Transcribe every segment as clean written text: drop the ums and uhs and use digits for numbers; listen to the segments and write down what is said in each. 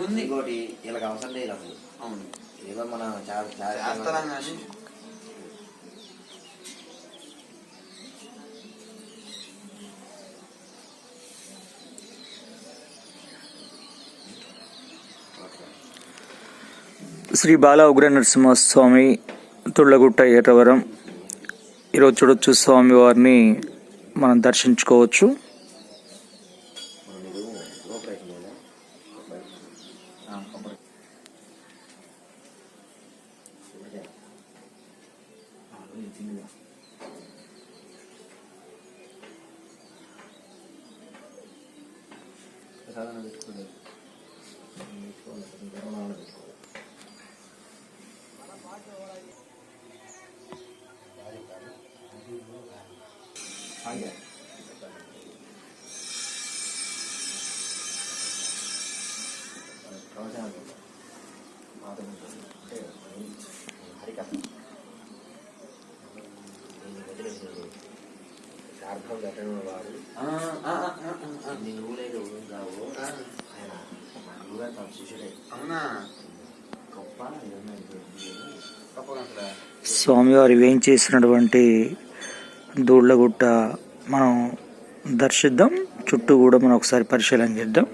ఉంది ఇంకోటి వీళ్ళకి అవసరం లేదు అసలు. అవును, ఏదో మనం చేస్తాం కానీ శ్రీ బాల ఉగ్ర నరసింహస్వామి తుళ్ళగుట్ట ఎర్రవరం. ఈరోజు చూడొచ్చు స్వామివారిని మనం దర్శించుకోవచ్చు. స్వామివారి వేయించేసినటువంటి దూళ్ళగుట్ట మనం దర్శిద్దాం. చుట్టూ కూడా మనం ఒకసారి పరిశీలన చేద్దాం.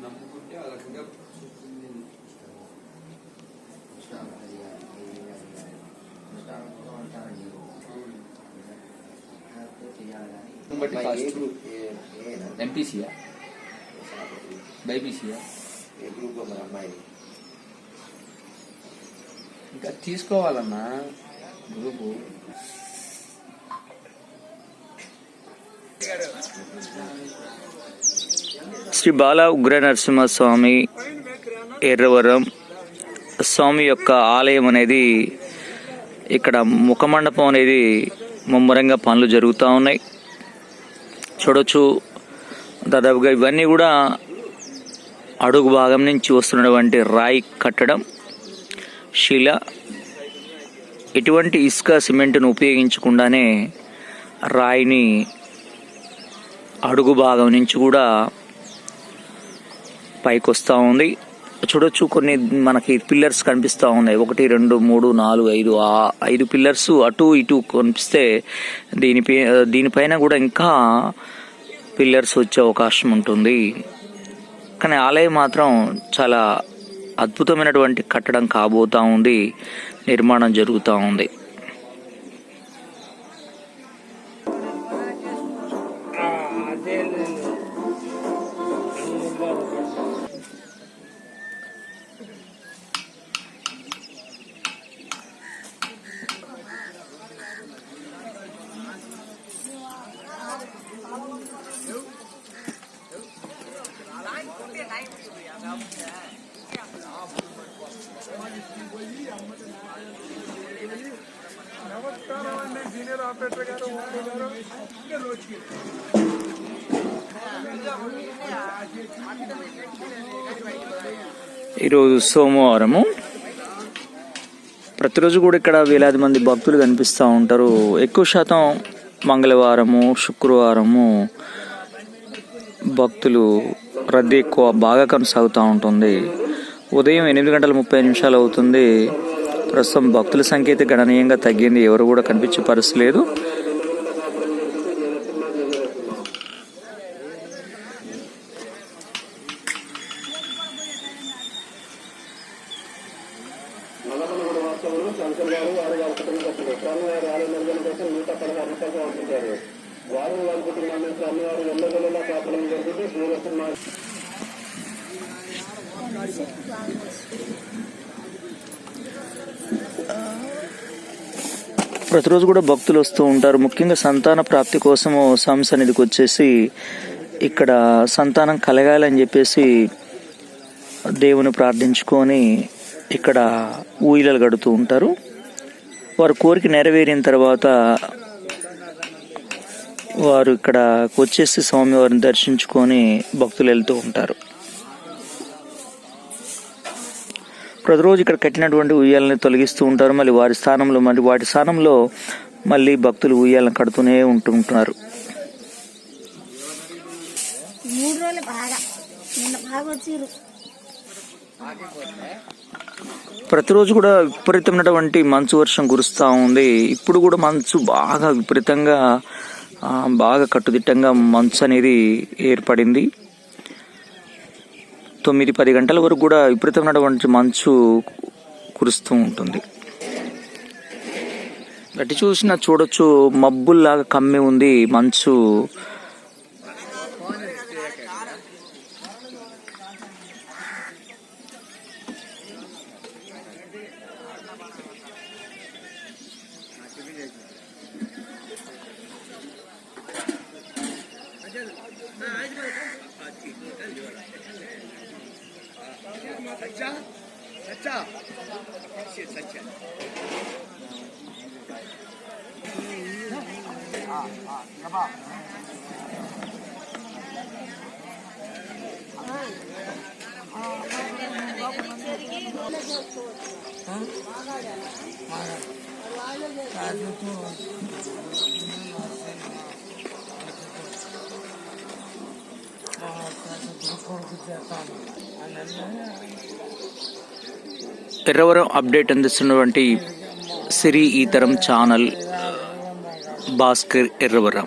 నమ్ముకుంటే ఆ రకంగా ఎంపీసీయా బైపీసీయా ఇంకా తీసుకోవాలన్నా గ్రూపు. శ్రీ బాల ఉగ్ర నరసింహస్వామి ఎర్రవరం స్వామి యొక్క ఆలయం అనేది ఇక్కడ ముఖమండపం అనేది ముమ్మరంగా పనులు జరుగుతూ ఉన్నాయి. చూడొచ్చు దాదాపుగా ఇవన్నీ కూడా అడుగు భాగం నుంచి వస్తున్నటువంటి రాయి కట్టడం, శిల, ఎటువంటి ఇసుక సిమెంట్ను ఉపయోగించకుండానే రాయిని అడుగు భాగం నుంచి కూడా పైకి వస్తూ ఉంది. చూడొచ్చు కొన్ని మనకి పిల్లర్స్ కనిపిస్తూ ఉన్నాయి. 1 2 3 4 5 5 పిల్లర్స్ అటు ఇటు కనిపిస్తే దీనిపైన కూడా ఇంకా పిల్లర్స్ వచ్చే అవకాశం ఉంటుంది. కానీ ఆలయం మాత్రం చాలా అద్భుతమైనటువంటి కట్టడం కాబోతూ ఉంది, నిర్మాణం జరుగుతూ ఉంది. ఈరోజు సోమవారము. ప్రతిరోజు కూడా ఇక్కడ వేలాది మంది భక్తులు కనిపిస్తూ ఉంటారు. ఎక్కువ శాతం మంగళవారము, శుక్రవారము భక్తులు రద్దీ ఎక్కువ బాగా కొనసాగుతూ ఉంటుంది. ఉదయం 8:30 అవుతుంది. ప్రస్తుతం భక్తుల సంఖ్య అయితే గణనీయంగా తగ్గింది. ఎవరు కూడా కనిపించే పరిస్థితి లేదు. ప్రతిరోజు కూడా భక్తులు వస్తూ ఉంటారు. ముఖ్యంగా సంతాన ప్రాప్తి కోసము స్వామి సన్నిధికి వచ్చేసి ఇక్కడ సంతానం కలగాలని చెప్పేసి దేవుని ప్రార్థించుకొని ఇక్కడ ఊయలలు కడుతూ ఉంటారు. వారి కోరిక నెరవేరిన తర్వాత వారు ఇక్కడకు వచ్చేసి స్వామివారిని దర్శించుకొని భక్తులు వెళ్తూ ఉంటారు. ప్రతిరోజు ఇక్కడ కట్టినటువంటి ఉయ్యాలని తొలగిస్తూ ఉంటారు. మళ్ళీ వాటి స్థానంలో మళ్ళీ భక్తులు ఉయ్యాలను కడుతూనే ఉంటున్నారు. 3 రోజులు బాగా నిన్న బాగా వచ్చిర్రు. ప్రతిరోజు కూడా విపరీతమైనటువంటి మంచు వర్షం కురుస్తూ ఉంది. ఇప్పుడు కూడా మంచు బాగా విపరీతంగా బాగా కట్టుదిట్టంగా మంచు అనేది ఏర్పడింది. 9-10 గంటల వరకు కూడా విపరీతమైనటువంటి మంచు కురుస్తూ ఉంటుంది. గట్టి చూసినా చూడొచ్చు, మబ్బుల్లాగా కమ్మి ఉంది మంచు. ఎర్రవరం అప్డేట్ అందిస్తున్నటువంటి సిరి ఈ తరం ఛానల్ భాస్కర్ ఎర్రవరం.